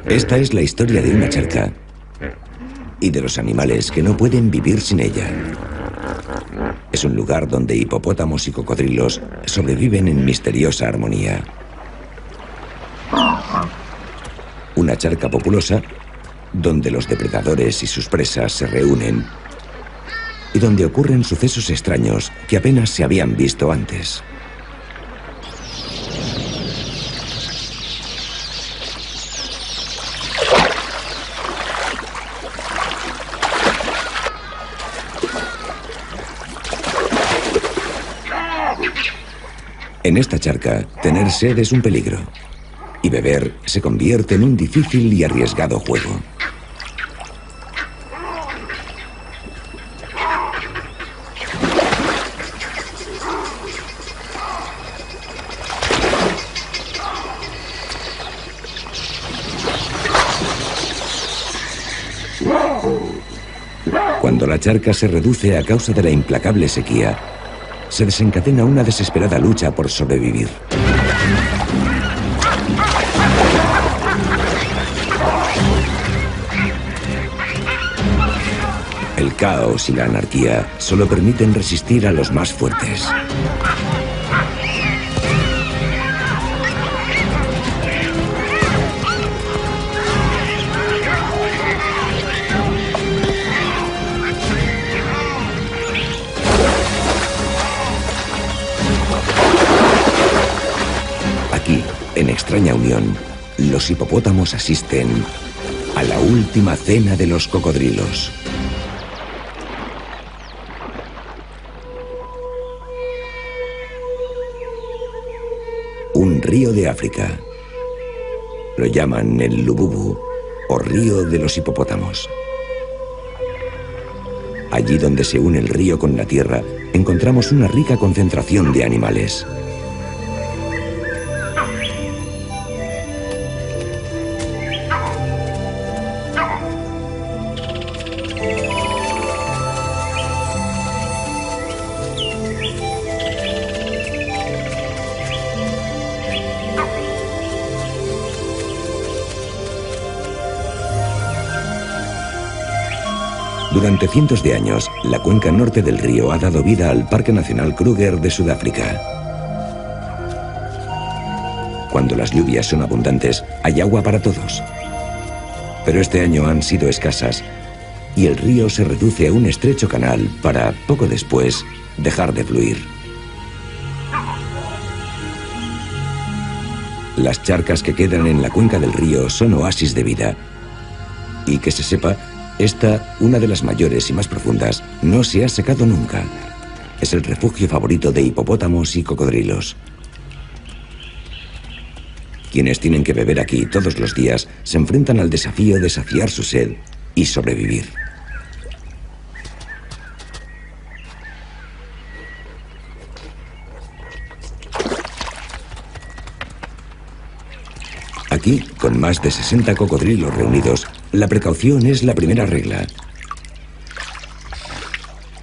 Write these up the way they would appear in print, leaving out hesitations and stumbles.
Esta es la historia de una charca y de los animales que no pueden vivir sin ella. Es un lugar donde hipopótamos y cocodrilos sobreviven en misteriosa armonía. Una charca populosa donde los depredadores y sus presas se reúnen y donde ocurren sucesos extraños que apenas se habían visto antes. En esta charca, tener sed es un peligro, y beber se convierte en un difícil y arriesgado juego. Cuando la charca se reduce a causa de la implacable sequía, se desencadena una desesperada lucha por sobrevivir. El caos y la anarquía solo permiten resistir a los más fuertes. En extraña unión, los hipopótamos asisten a la última cena de los cocodrilos. Un río de África. Lo llaman el Lububu, o río de los hipopótamos. Allí donde se une el río con la tierra, encontramos una rica concentración de animales. Durante cientos de años, la cuenca norte del río ha dado vida al Parque Nacional Kruger de Sudáfrica. Cuando las lluvias son abundantes, hay agua para todos. Pero este año han sido escasas y el río se reduce a un estrecho canal para, poco después, dejar de fluir. Las charcas que quedan en la cuenca del río son oasis de vida. Y que se sepa, esta, una de las mayores y más profundas, no se ha secado nunca. Es el refugio favorito de hipopótamos y cocodrilos. Quienes tienen que beber aquí todos los días se enfrentan al desafío de saciar su sed y sobrevivir. Aquí, con más de 60 cocodrilos reunidos, la precaución es la primera regla.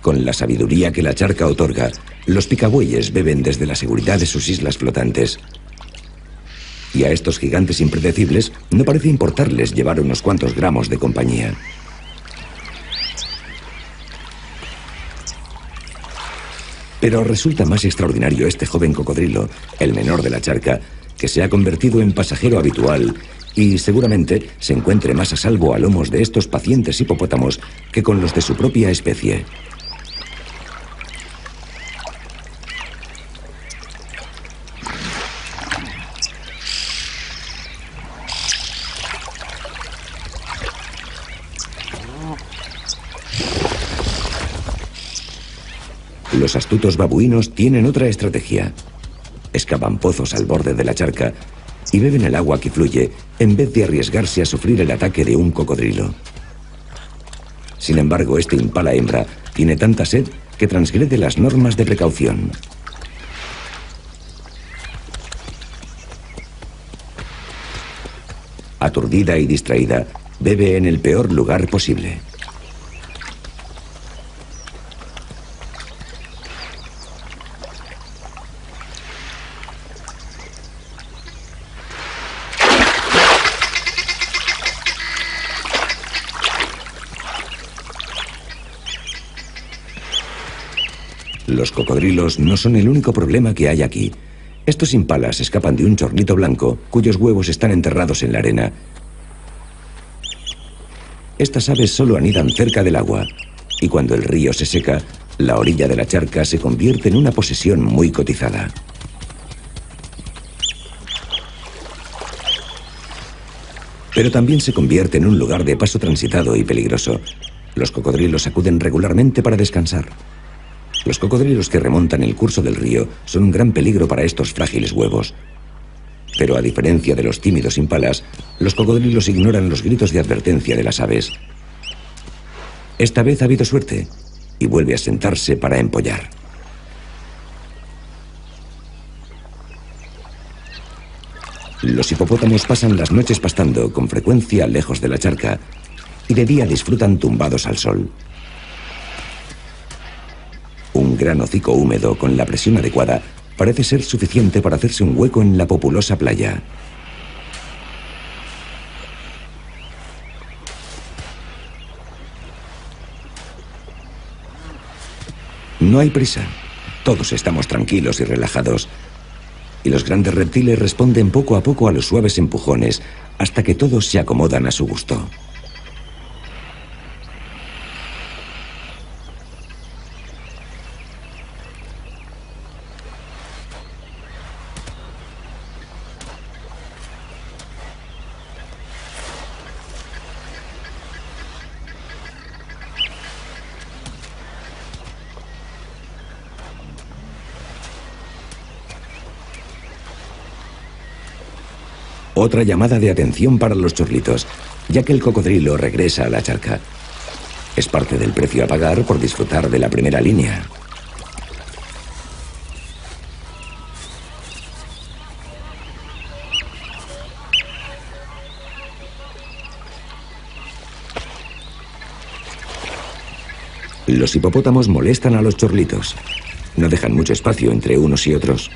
Con la sabiduría que la charca otorga, los picabueyes beben desde la seguridad de sus islas flotantes. Y a estos gigantes impredecibles no parece importarles llevar unos cuantos gramos de compañía. Pero resulta más extraordinario este joven cocodrilo, el menor de la charca, que se ha convertido en pasajero habitual y seguramente se encuentre más a salvo a lomos de estos pacientes hipopótamos que con los de su propia especie. Los astutos babuinos tienen otra estrategia. Excavan pozos al borde de la charca y beben el agua que fluye en vez de arriesgarse a sufrir el ataque de un cocodrilo. Sin embargo, este impala hembra tiene tanta sed que transgrede las normas de precaución. Aturdida y distraída, bebe en el peor lugar posible. Los cocodrilos no son el único problema que hay aquí. Estos impalas escapan de un chorlito blanco cuyos huevos están enterrados en la arena. Estas aves solo anidan cerca del agua, y cuando el río se seca, la orilla de la charca se convierte en una posesión muy cotizada. Pero también se convierte en un lugar de paso transitado y peligroso. Los cocodrilos acuden regularmente para descansar. Los cocodrilos que remontan el curso del río son un gran peligro para estos frágiles huevos. Pero a diferencia de los tímidos impalas, los cocodrilos ignoran los gritos de advertencia de las aves. Esta vez ha habido suerte y vuelve a sentarse para empollar. Los hipopótamos pasan las noches pastando con frecuencia lejos de la charca y de día disfrutan tumbados al sol. Un gran hocico húmedo con la presión adecuada parece ser suficiente para hacerse un hueco en la populosa playa. No hay prisa. Todos estamos tranquilos y relajados. Y los grandes reptiles responden poco a poco a los suaves empujones hasta que todos se acomodan a su gusto. Otra llamada de atención para los chorlitos, ya que el cocodrilo regresa a la charca. Es parte del precio a pagar por disfrutar de la primera línea. Los hipopótamos molestan a los chorlitos. No dejan mucho espacio entre unos y otros.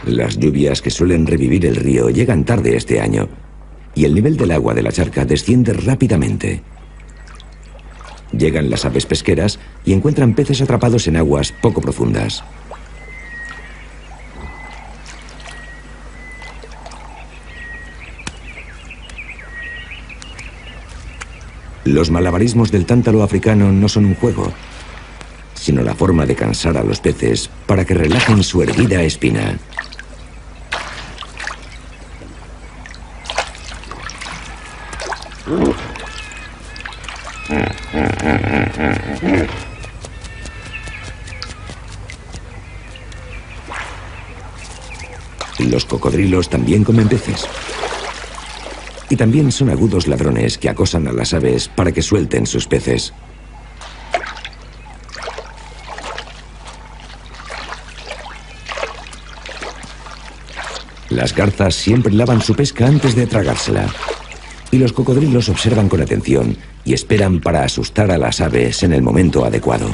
Las lluvias que suelen revivir el río llegan tarde este año y el nivel del agua de la charca desciende rápidamente. Llegan las aves pesqueras y encuentran peces atrapados en aguas poco profundas. Los malabarismos del tántalo africano no son un juego, sino la forma de cansar a los peces para que relajen su erguida espina. Los cocodrilos también comen peces. Y también son agudos ladrones que acosan a las aves para que suelten sus peces. Las garzas siempre lavan su pesca antes de tragársela. Y los cocodrilos observan con atención y esperan para asustar a las aves en el momento adecuado.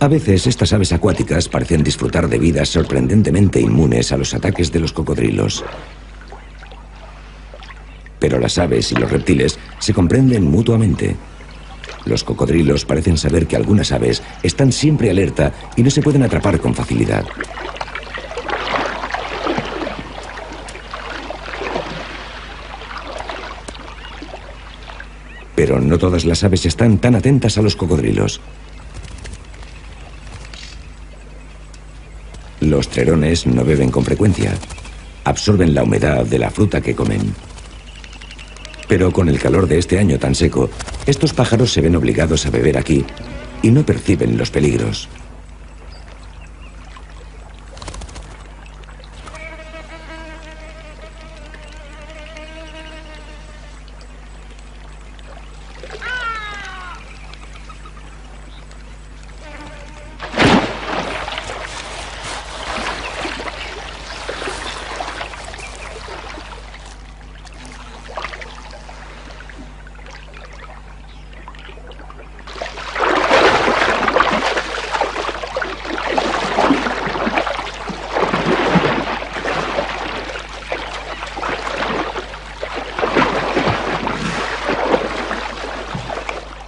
A veces estas aves acuáticas parecen disfrutar de vidas sorprendentemente inmunes a los ataques de los cocodrilos. Pero las aves y los reptiles se comprenden mutuamente. Los cocodrilos parecen saber que algunas aves están siempre alerta y no se pueden atrapar con facilidad. Pero no todas las aves están tan atentas a los cocodrilos. Los trerones no beben con frecuencia. Absorben la humedad de la fruta que comen. Pero con el calor de este año tan seco, estos pájaros se ven obligados a beber aquí y no perciben los peligros.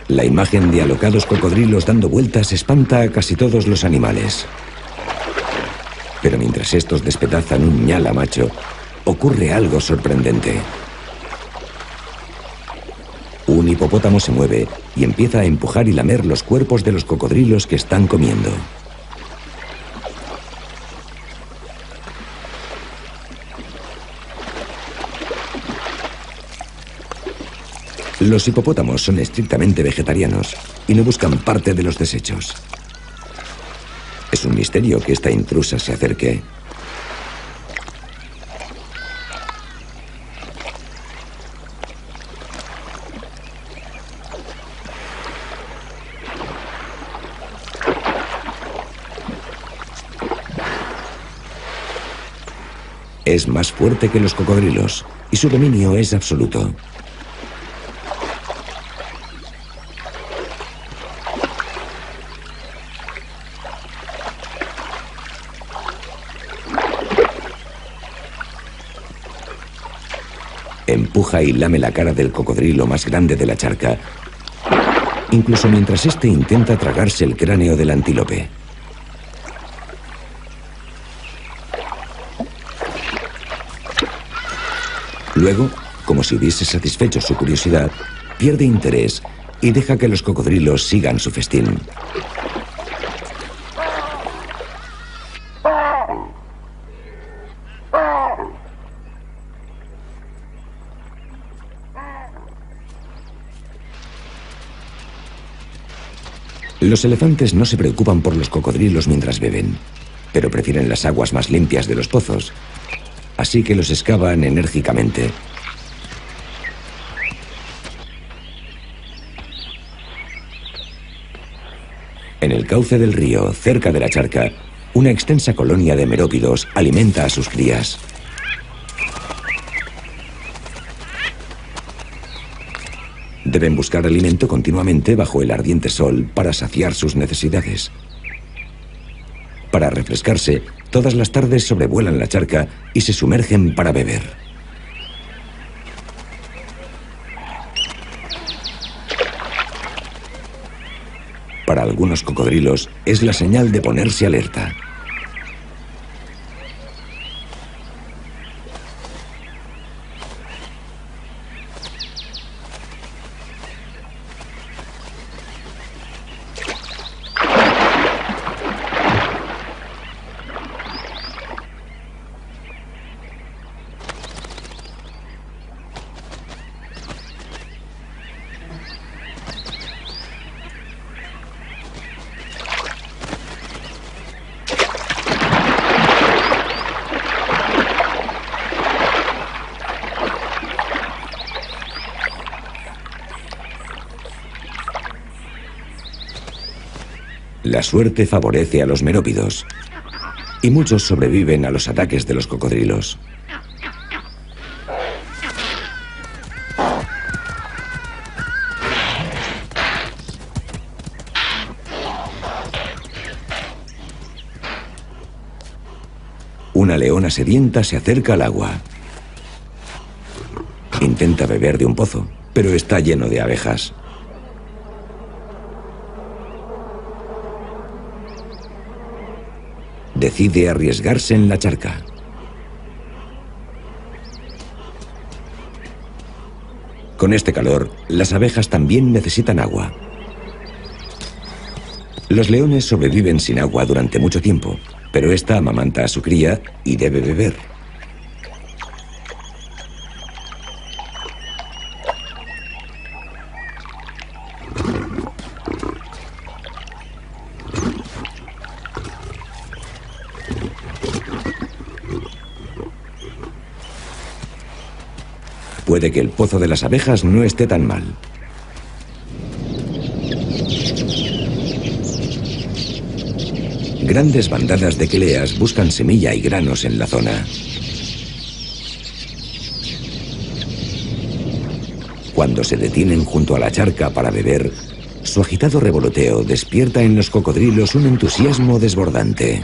La imagen de alocados cocodrilos dando vueltas espanta a casi todos los animales. Pero mientras estos despedazan un ñala macho, ocurre algo sorprendente. Un hipopótamo se mueve y empieza a empujar y lamer los cuerpos de los cocodrilos que están comiendo. Los hipopótamos son estrictamente vegetarianos y no buscan parte de los desechos. Es un misterio que esta intrusa se acerque. Es más fuerte que los cocodrilos y su dominio es absoluto. Empuja y lame la cara del cocodrilo más grande de la charca, incluso mientras éste intenta tragarse el cráneo del antílope. Luego, como si hubiese satisfecho su curiosidad, pierde interés y deja que los cocodrilos sigan su festín. Los elefantes no se preocupan por los cocodrilos mientras beben, pero prefieren las aguas más limpias de los pozos, así que los excavan enérgicamente. En el cauce del río, cerca de la charca, una extensa colonia de merópidos alimenta a sus crías. Deben buscar alimento continuamente bajo el ardiente sol para saciar sus necesidades. Para refrescarse, todas las tardes sobrevuelan la charca y se sumergen para beber. Para algunos cocodrilos es la señal de ponerse alerta. La suerte favorece a los merópidos, y muchos sobreviven a los ataques de los cocodrilos. Una leona sedienta se acerca al agua. Intenta intenta beber de un pozo, pero está lleno de abejas. Decide arriesgarse en la charca. Con este calor, las abejas también necesitan agua. Los leones sobreviven sin agua durante mucho tiempo, pero esta amamanta a su cría y debe beber. Puede que el pozo de las abejas no esté tan mal. Grandes bandadas de queleas buscan semilla y granos en la zona. Cuando se detienen junto a la charca para beber, su agitado revoloteo despierta en los cocodrilos un entusiasmo desbordante.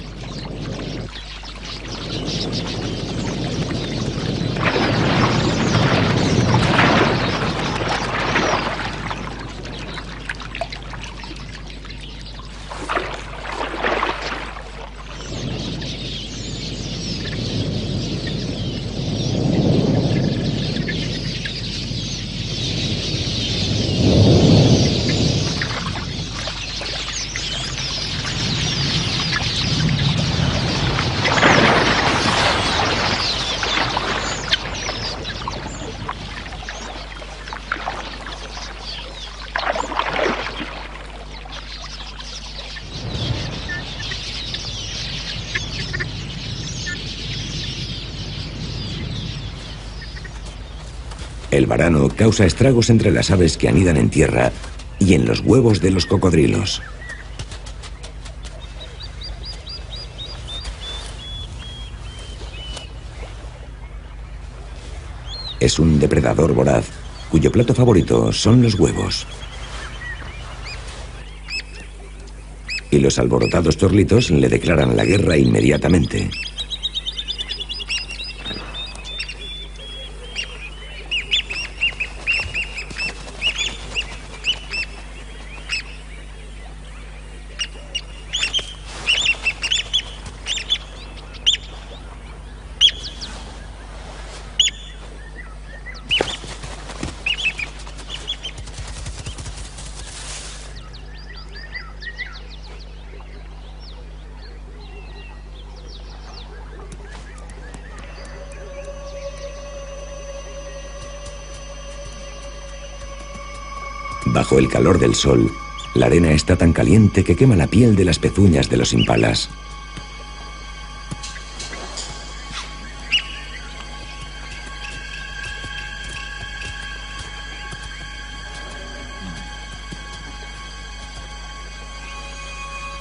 El varano causa estragos entre las aves que anidan en tierra y en los huevos de los cocodrilos. Es un depredador voraz, cuyo plato favorito son los huevos. Y los alborotados chorlitos le declaran la guerra inmediatamente. Bajo el calor del sol, la arena está tan caliente que quema la piel de las pezuñas de los impalas.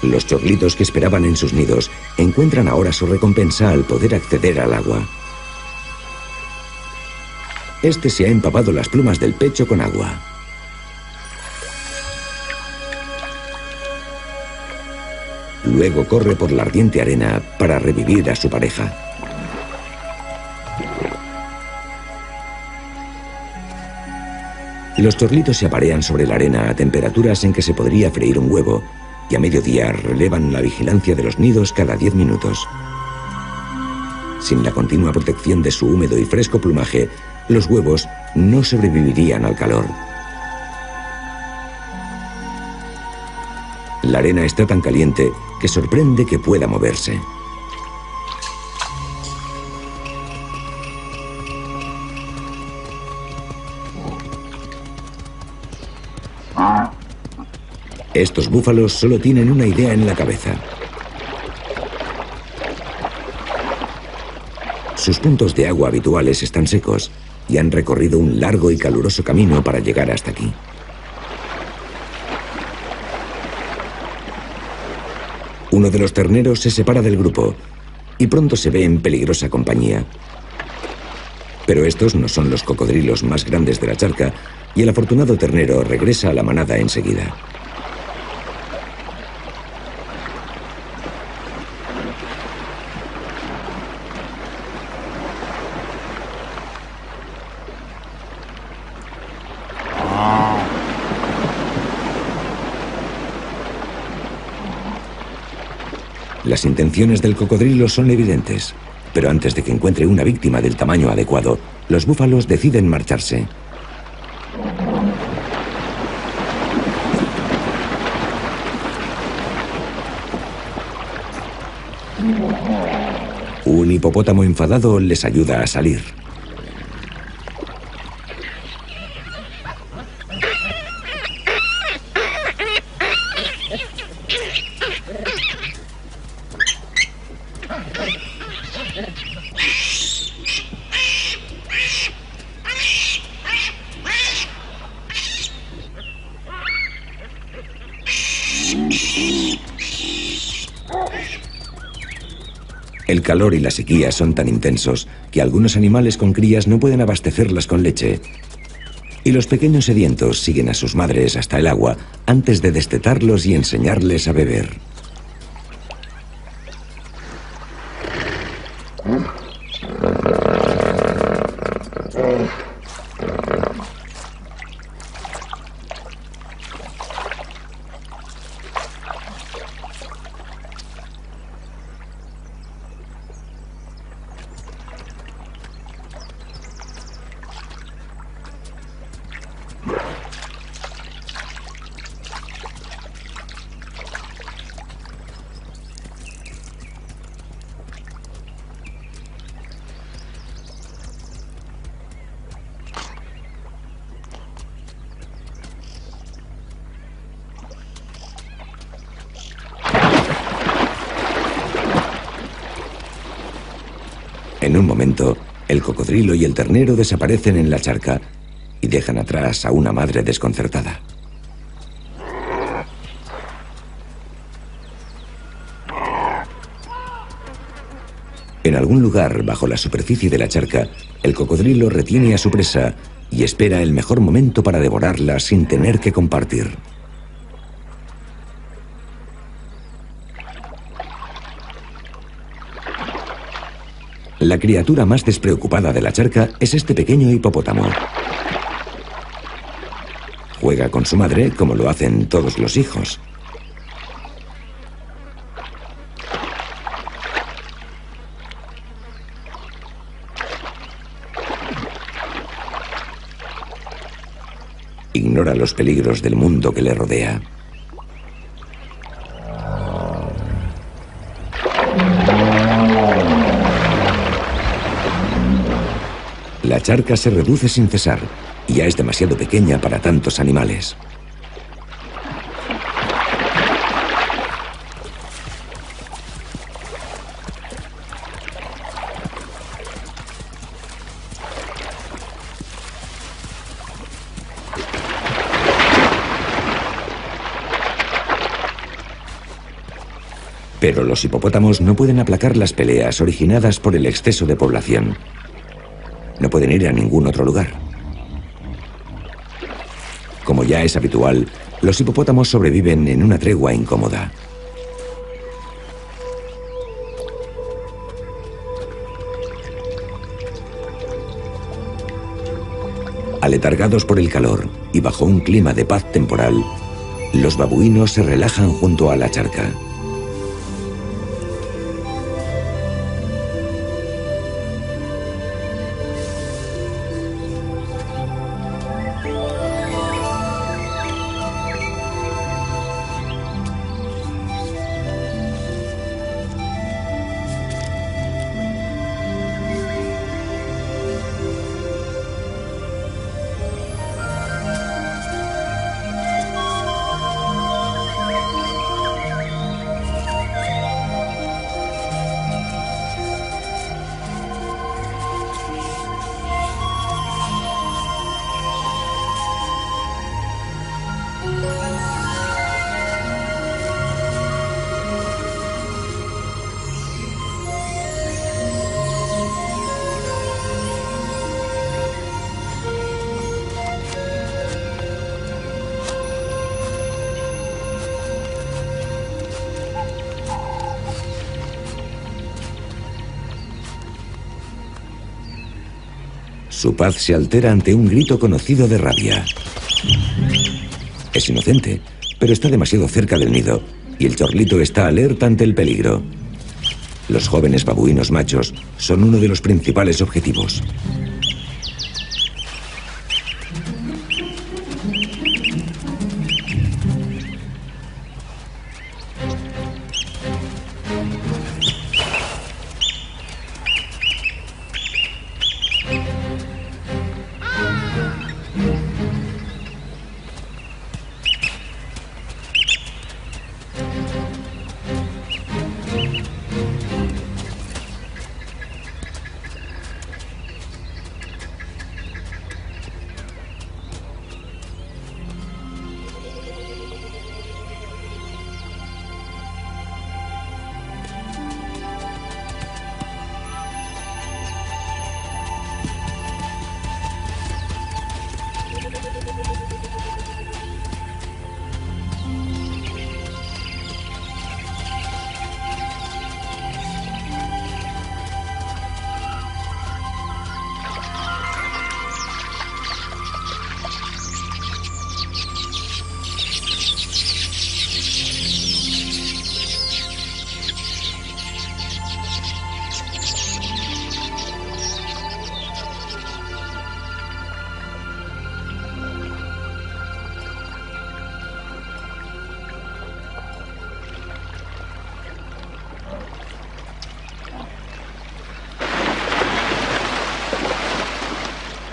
Los chorlitos que esperaban en sus nidos encuentran ahora su recompensa al poder acceder al agua. Este se ha empapado las plumas del pecho con agua. Luego corre por la ardiente arena para revivir a su pareja. Los chorlitos se aparean sobre la arena a temperaturas en que se podría freír un huevo, y a mediodía relevan la vigilancia de los nidos cada 10 minutos. Sin la continua protección de su húmedo y fresco plumaje, los huevos no sobrevivirían al calor. La arena está tan caliente que sorprende que pueda moverse. Estos búfalos solo tienen una idea en la cabeza. Sus puntos de agua habituales están secos y han recorrido un largo y caluroso camino para llegar hasta aquí. Uno de los terneros se separa del grupo y pronto se ve en peligrosa compañía. Pero estos no son los cocodrilos más grandes de la charca y el afortunado ternero regresa a la manada enseguida. Las intenciones del cocodrilo son evidentes, pero antes de que encuentre una víctima del tamaño adecuado, los búfalos deciden marcharse. Un hipopótamo enfadado les ayuda a salir. El calor y la sequía son tan intensos que algunos animales con crías no pueden abastecerlas con leche. Y los pequeños sedientos siguen a sus madres hasta el agua antes de destetarlos y enseñarles a beber. En un momento, el cocodrilo y el ternero desaparecen en la charca y dejan atrás a una madre desconcertada. En algún lugar bajo la superficie de la charca, el cocodrilo retiene a su presa y espera el mejor momento para devorarla sin tener que compartir. La criatura más despreocupada de la charca es este pequeño hipopótamo. Juega con su madre como lo hacen todos los hijos. Ignora los peligros del mundo que le rodea. La charca se reduce sin cesar y ya es demasiado pequeña para tantos animales. Pero los hipopótamos no pueden aplacar las peleas originadas por el exceso de población. No pueden ir a ningún otro lugar. Como ya es habitual, los hipopótamos sobreviven en una tregua incómoda. Aletargados por el calor y bajo un clima de paz temporal, los babuinos se relajan junto a la charca. Su paz se altera ante un grito conocido de rabia. Es inocente, pero está demasiado cerca del nido y el chorlito está alerta ante el peligro. Los jóvenes babuinos machos son uno de los principales objetivos.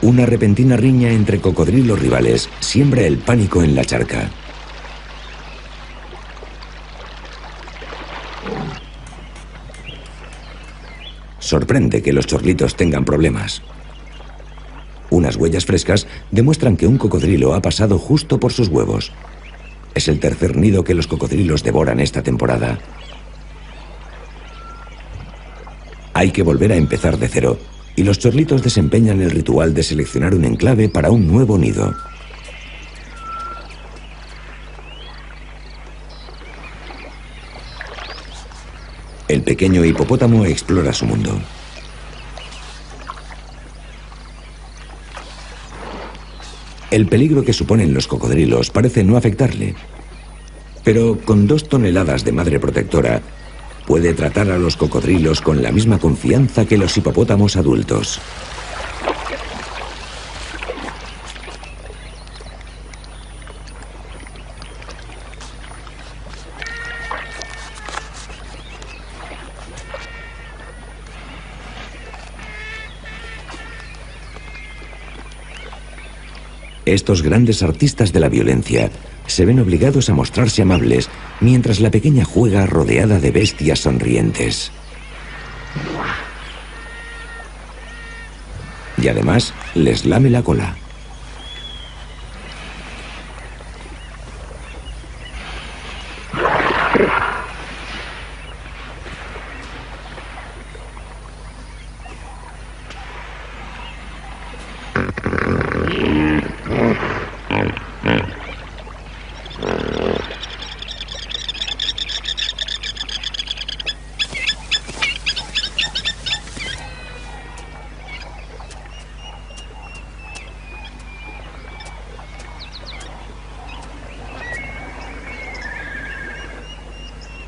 Una repentina riña entre cocodrilos rivales siembra el pánico en la charca. Sorprende que los chorlitos tengan problemas. Unas huellas frescas demuestran que un cocodrilo ha pasado justo por sus huevos. Es el tercer nido que los cocodrilos devoran esta temporada. Hay que volver a empezar de cero, y los chorlitos desempeñan el ritual de seleccionar un enclave para un nuevo nido. El pequeño hipopótamo explora su mundo. El peligro que suponen los cocodrilos parece no afectarle, pero con 2 toneladas de madre protectora puede tratar a los cocodrilos con la misma confianza que los hipopótamos adultos. Estos grandes artistas de la violencia se ven obligados a mostrarse amables mientras la pequeña juega rodeada de bestias sonrientes. Y además les lame la cola.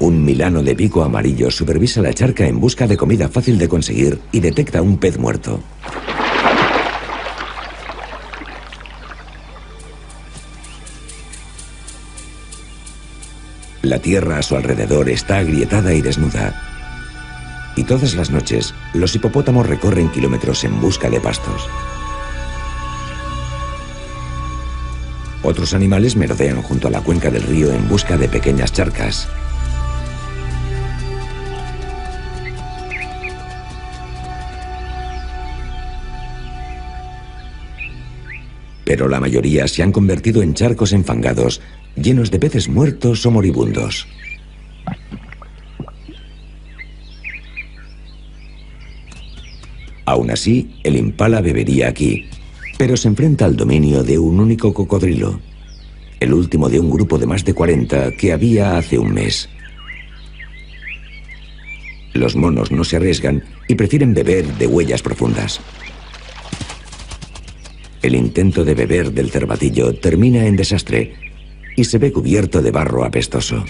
Un milano de pico amarillo supervisa la charca en busca de comida fácil de conseguir y detecta un pez muerto. La tierra a su alrededor está agrietada y desnuda. Y todas las noches, los hipopótamos recorren kilómetros en busca de pastos. Otros animales merodean junto a la cuenca del río en busca de pequeñas charcas. Pero la mayoría se han convertido en charcos enfangados, llenos de peces muertos o moribundos. Aún así, el impala bebería aquí, pero se enfrenta al dominio de un único cocodrilo, el último de un grupo de más de 40 que había hace un mes. Los monos no se arriesgan y prefieren beber de huellas profundas. El intento de beber del cervatillo termina en desastre y se ve cubierto de barro apestoso.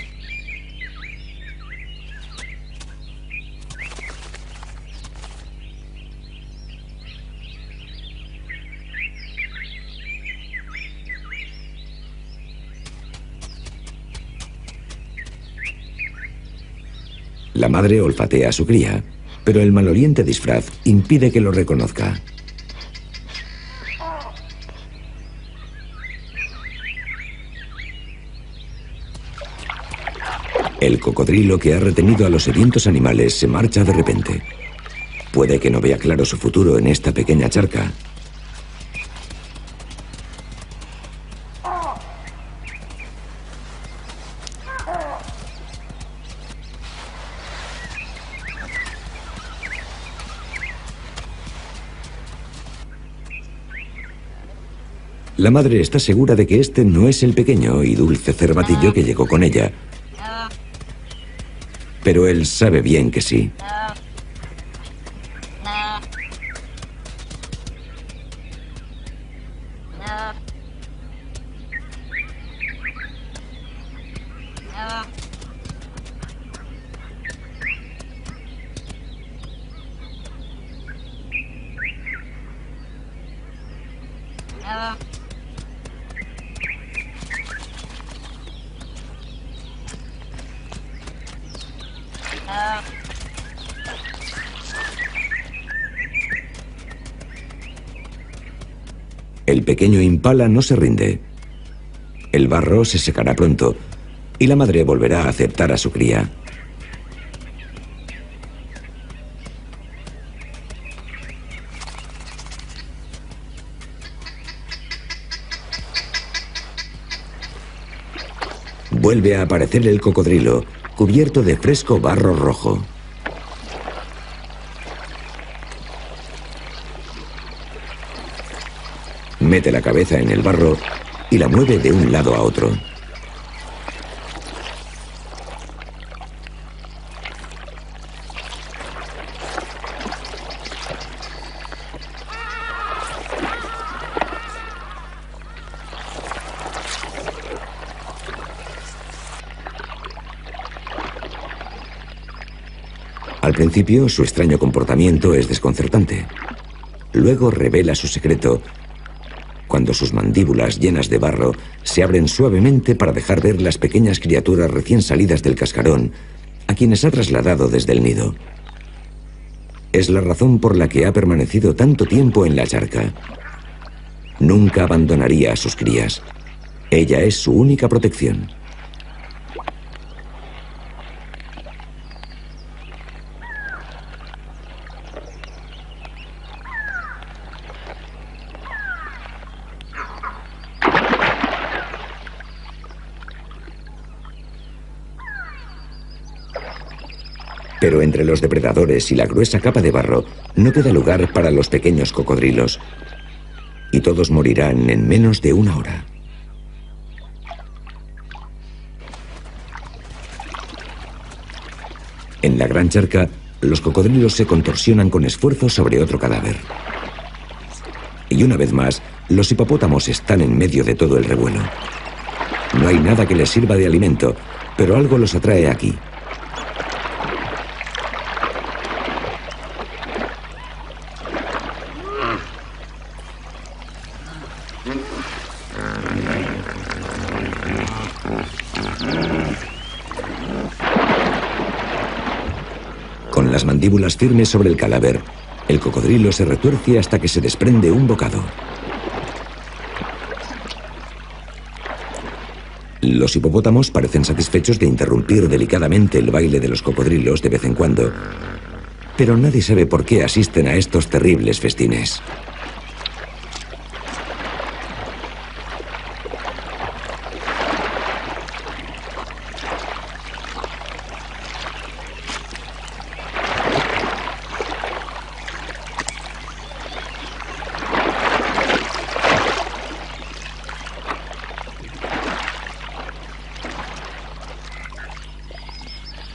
La madre olfatea a su cría, pero el maloliente disfraz impide que lo reconozca. El cocodrilo que ha retenido a los sedientos animales se marcha de repente. Puede que no vea claro su futuro en esta pequeña charca. La madre está segura de que este no es el pequeño y dulce cervatillo que llegó con ella. Pero él sabe bien que sí. El pequeño impala no se rinde. El barro se secará pronto y la madre volverá a aceptar a su cría. Vuelve a aparecer el cocodrilo, cubierto de fresco barro rojo. Mete la cabeza en el barro y la mueve de un lado a otro. Al principio, su extraño comportamiento es desconcertante. Luego revela su secreto cuando sus mandíbulas llenas de barro se abren suavemente para dejar ver las pequeñas criaturas recién salidas del cascarón, a quienes ha trasladado desde el nido. Es la razón por la que ha permanecido tanto tiempo en la charca. Nunca abandonaría a sus crías. Ella es su única protección. Pero entre los depredadores y la gruesa capa de barro no queda lugar para los pequeños cocodrilos. Y todos morirán en menos de una hora. En la gran charca, los cocodrilos se contorsionan con esfuerzo sobre otro cadáver. Y una vez más, los hipopótamos están en medio de todo el revuelo. No hay nada que les sirva de alimento, pero algo los atrae aquí. Con las mandíbulas firmes sobre el cadáver, el cocodrilo se retuerce hasta que se desprende un bocado. Los hipopótamos parecen satisfechos de interrumpir delicadamente el baile de los cocodrilos de vez en cuando, pero nadie sabe por qué asisten a estos terribles festines.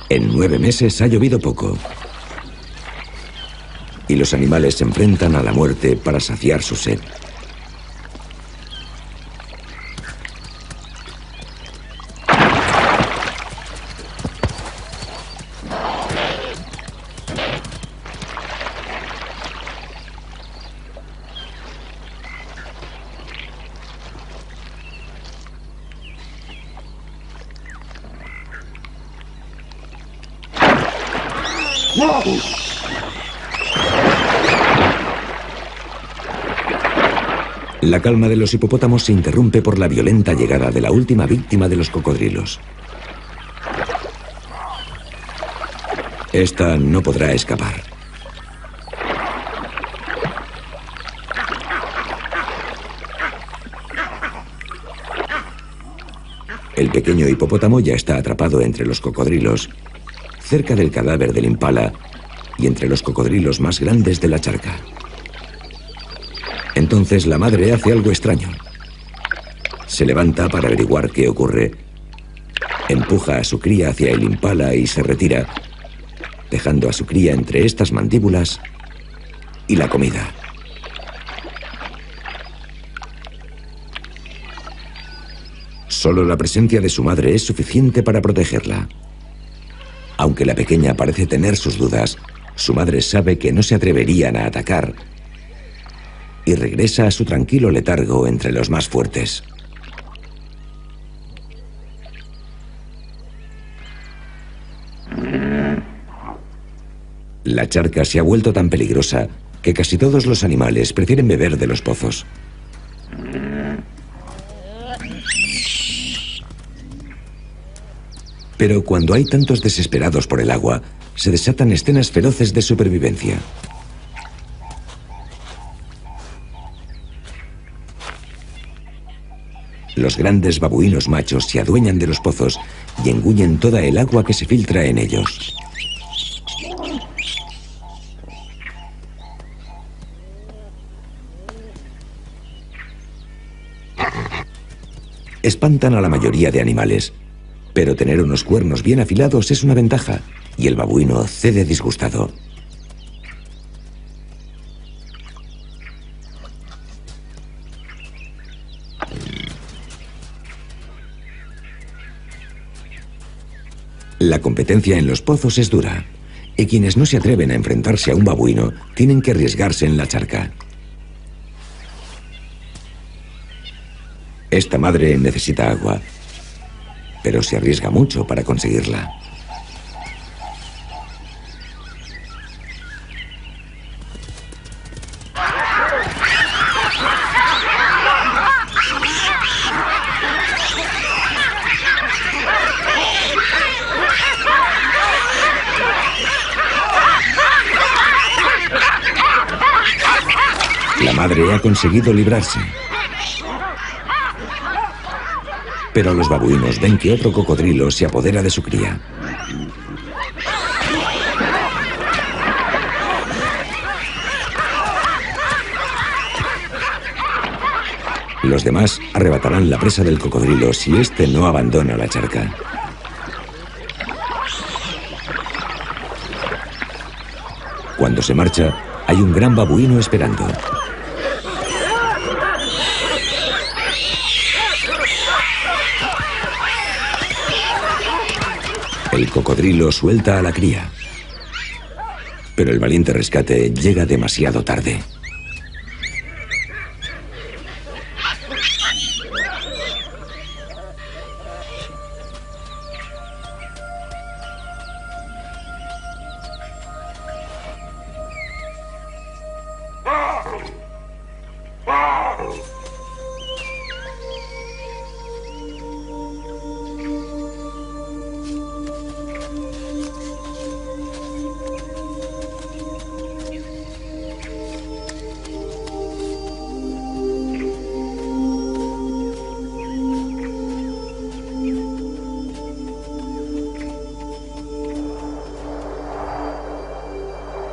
En 9 meses ha llovido poco. Y los animales se enfrentan a la muerte para saciar su sed. La calma de los hipopótamos se interrumpe por la violenta llegada de la última víctima de los cocodrilos. Esta no podrá escapar. El pequeño hipopótamo ya está atrapado entre los cocodrilos, cerca del cadáver del impala y entre los cocodrilos más grandes de la charca. Entonces la madre hace algo extraño. Se levanta para averiguar qué ocurre, empuja a su cría hacia el impala y se retira, dejando a su cría entre estas mandíbulas y la comida. Solo la presencia de su madre es suficiente para protegerla. Aunque la pequeña parece tener sus dudas, su madre sabe que no se atreverían a atacar y regresa a su tranquilo letargo entre los más fuertes. La charca se ha vuelto tan peligrosa que casi todos los animales prefieren beber de los pozos. Pero cuando hay tantos desesperados por el agua, se desatan escenas feroces de supervivencia. Los grandes babuinos machos se adueñan de los pozos y engullen toda el agua que se filtra en ellos. Espantan a la mayoría de animales, pero tener unos cuernos bien afilados es una ventaja, y el babuino cede disgustado. La competencia en los pozos es dura, y quienes no se atreven a enfrentarse a un babuino tienen que arriesgarse en la charca. Esta madre necesita agua, pero se arriesga mucho para conseguirla. La madre ha conseguido librarse. Pero los babuinos ven que otro cocodrilo se apodera de su cría. Los demás arrebatarán la presa del cocodrilo si éste no abandona la charca. Cuando se marcha, hay un gran babuino esperando. El cocodrilo suelta a la cría, pero el valiente rescate llega demasiado tarde.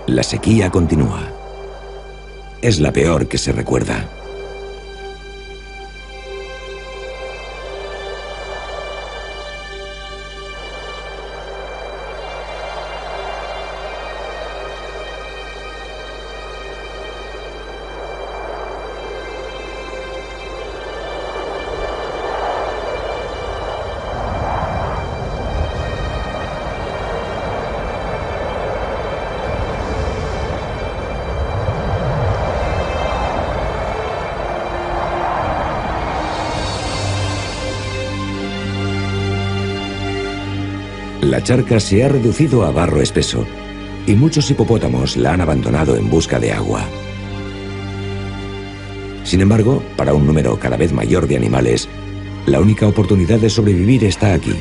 La sequía continúa. Es la peor que se recuerda. La charca se ha reducido a barro espeso, y muchos hipopótamos la han abandonado en busca de agua. Sin embargo, para un número cada vez mayor de animales, la única oportunidad de sobrevivir está aquí.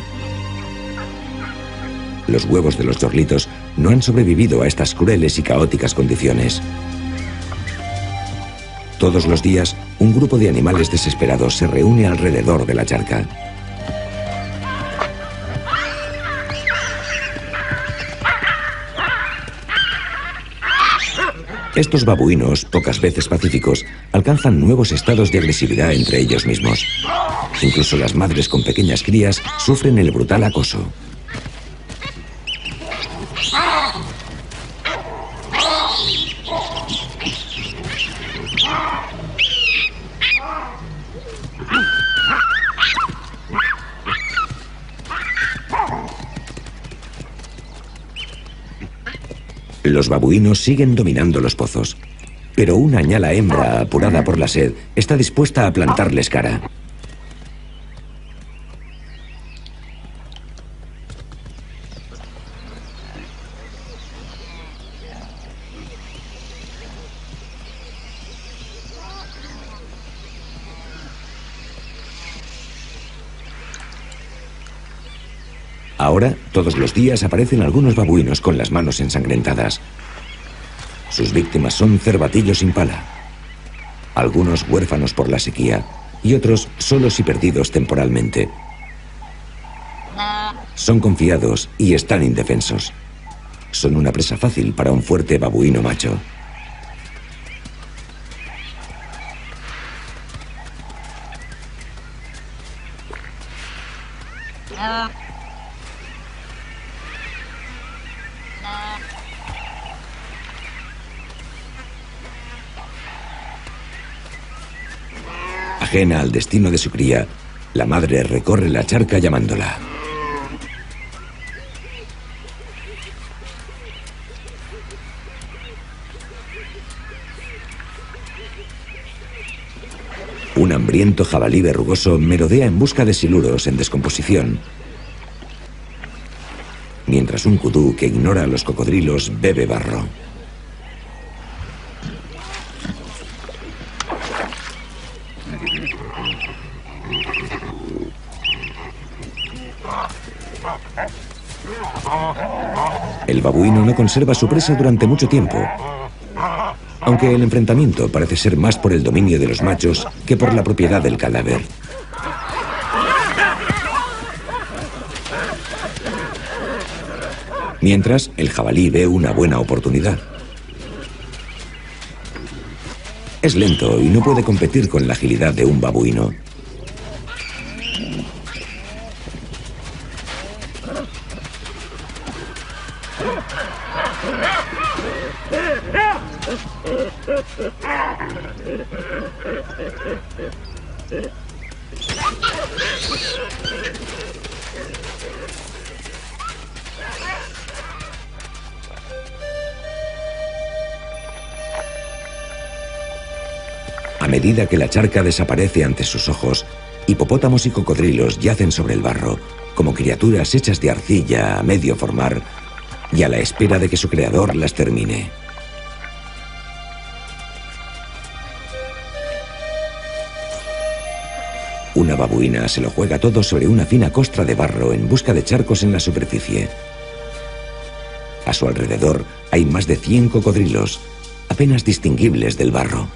Los huevos de los chorlitos no han sobrevivido a estas crueles y caóticas condiciones. Todos los días, un grupo de animales desesperados se reúne alrededor de la charca. Estos babuinos, pocas veces pacíficos, alcanzan nuevos estados de agresividad entre ellos mismos. Incluso las madres con pequeñas crías sufren el brutal acoso. Los babuinos siguen dominando los pozos, pero una ñala hembra, apurada por la sed, está dispuesta a plantarles cara. Ahora, todos los días aparecen algunos babuinos con las manos ensangrentadas. Sus víctimas son cervatillos sin pala. Algunos huérfanos por la sequía y otros solos y perdidos temporalmente. Son confiados y están indefensos. Son una presa fácil para un fuerte babuino macho. Ajena al destino de su cría, la madre recorre la charca llamándola. Un hambriento jabalí verrugoso merodea en busca de siluros en descomposición, mientras un kudú que ignora a los cocodrilos bebe barro. El babuino no conserva su presa durante mucho tiempo, aunque el enfrentamiento parece ser más por el dominio de los machos que por la propiedad del cadáver. Mientras, el jabalí ve una buena oportunidad. Es lento y no puede competir con la agilidad de un babuino. A medida que la charca desaparece ante sus ojos, hipopótamos y cocodrilos yacen sobre el barro, como criaturas hechas de arcilla a medio formar y a la espera de que su creador las termine. Una babuina se lo juega todo sobre una fina costra de barro en busca de charcos en la superficie. A su alrededor hay más de 100 cocodrilos, apenas distinguibles del barro.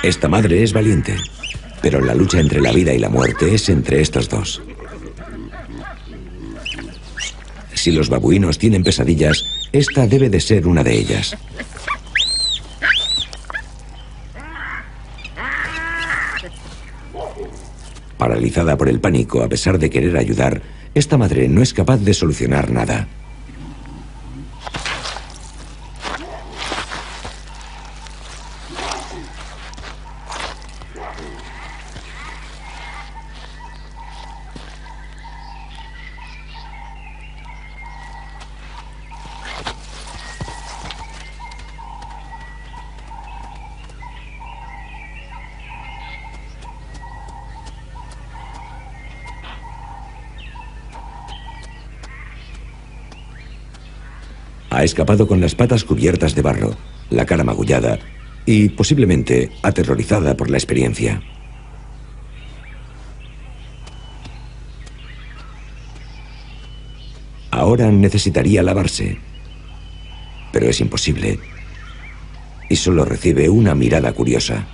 Esta madre es valiente, pero la lucha entre la vida y la muerte es entre estos dos. Si los babuinos tienen pesadillas, esta debe de ser una de ellas. Paralizada por el pánico, a pesar de querer ayudar, esta madre no es capaz de solucionar nada. Ha escapado con las patas cubiertas de barro, la cara magullada y posiblemente aterrorizada por la experiencia. Ahora necesitaría lavarse, pero es imposible y solo recibe una mirada curiosa.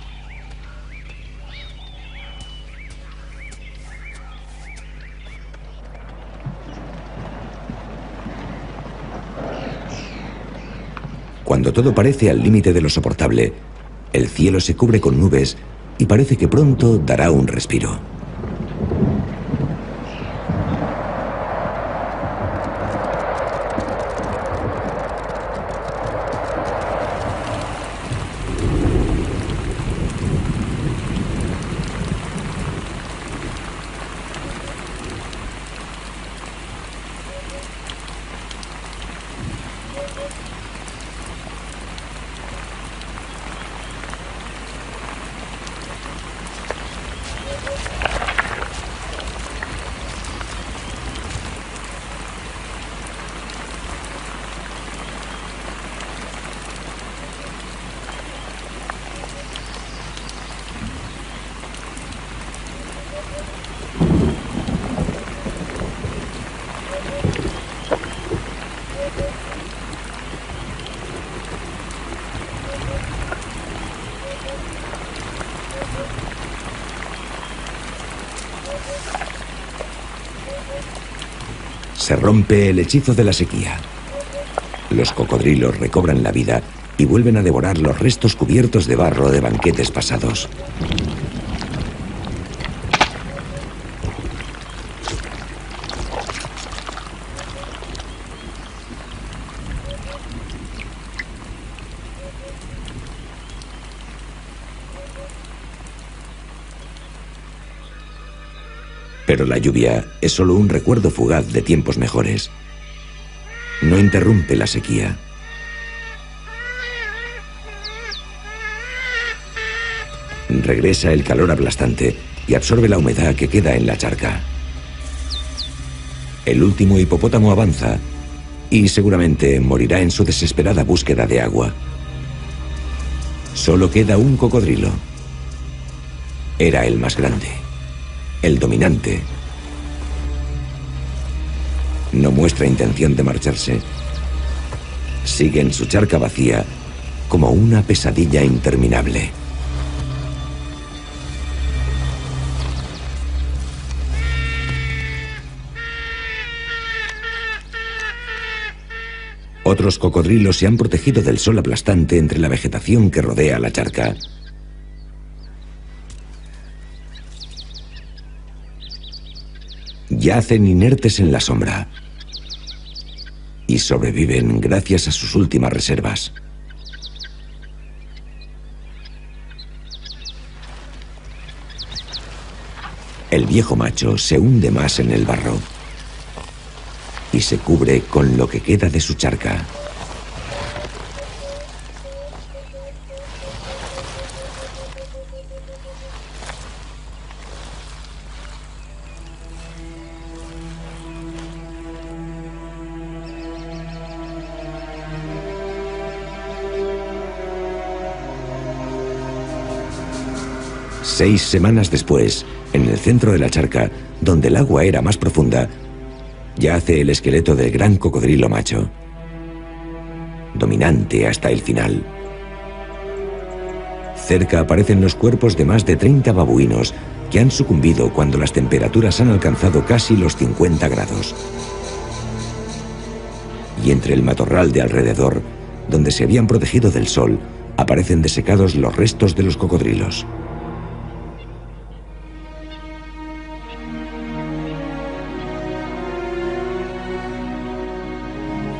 Cuando todo parece al límite de lo soportable, el cielo se cubre con nubes y parece que pronto dará un respiro. Se rompe el hechizo de la sequía. Los cocodrilos recobran la vida y vuelven a devorar los restos cubiertos de barro de banquetes pasados. Pero la lluvia es solo un recuerdo fugaz de tiempos mejores. No interrumpe la sequía. Regresa el calor aplastante y absorbe la humedad que queda en la charca. El último hipopótamo avanza y seguramente morirá en su desesperada búsqueda de agua. Solo queda un cocodrilo. Era el más grande. El dominante. No muestra intención de marcharse. Sigue en su charca vacía como una pesadilla interminable. Otros cocodrilos se han protegido del sol aplastante entre la vegetación que rodea la charca. Yacen inertes en la sombra y sobreviven gracias a sus últimas reservas. El viejo macho se hunde más en el barro y se cubre con lo que queda de su charca. Seis semanas después, en el centro de la charca, donde el agua era más profunda, yace el esqueleto del gran cocodrilo macho, dominante hasta el final. Cerca aparecen los cuerpos de más de 30 babuinos que han sucumbido cuando las temperaturas han alcanzado casi los 50 grados. Y entre el matorral de alrededor, donde se habían protegido del sol, aparecen desecados los restos de los cocodrilos.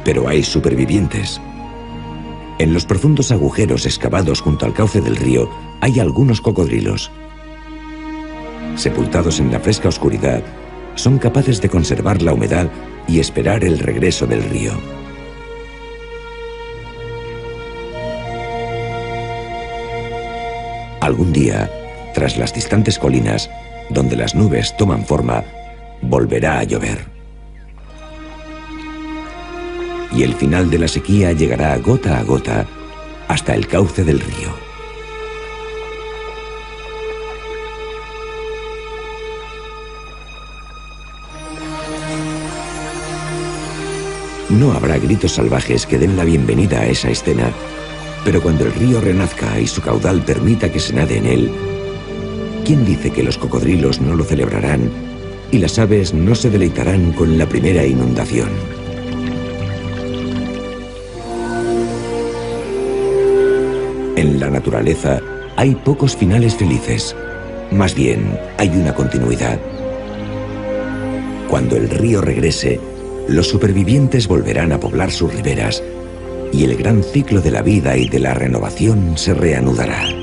Pero hay supervivientes. En los profundos agujeros excavados junto al cauce del río hay algunos cocodrilos. Sepultados en la fresca oscuridad, son capaces de conservar la humedad y esperar el regreso del río. Algún día, tras las distantes colinas, donde las nubes toman forma, volverá a llover. y el final de la sequía llegará gota a gota hasta el cauce del río. No habrá gritos salvajes que den la bienvenida a esa escena, pero cuando el río renazca y su caudal permita que se nade en él, ¿quién dice que los cocodrilos no lo celebrarán y las aves no se deleitarán con la primera inundación? En la naturaleza hay pocos finales felices. Más bien, hay una continuidad. Cuando el río regrese, los supervivientes volverán a poblar sus riberas y el gran ciclo de la vida y de la renovación se reanudará.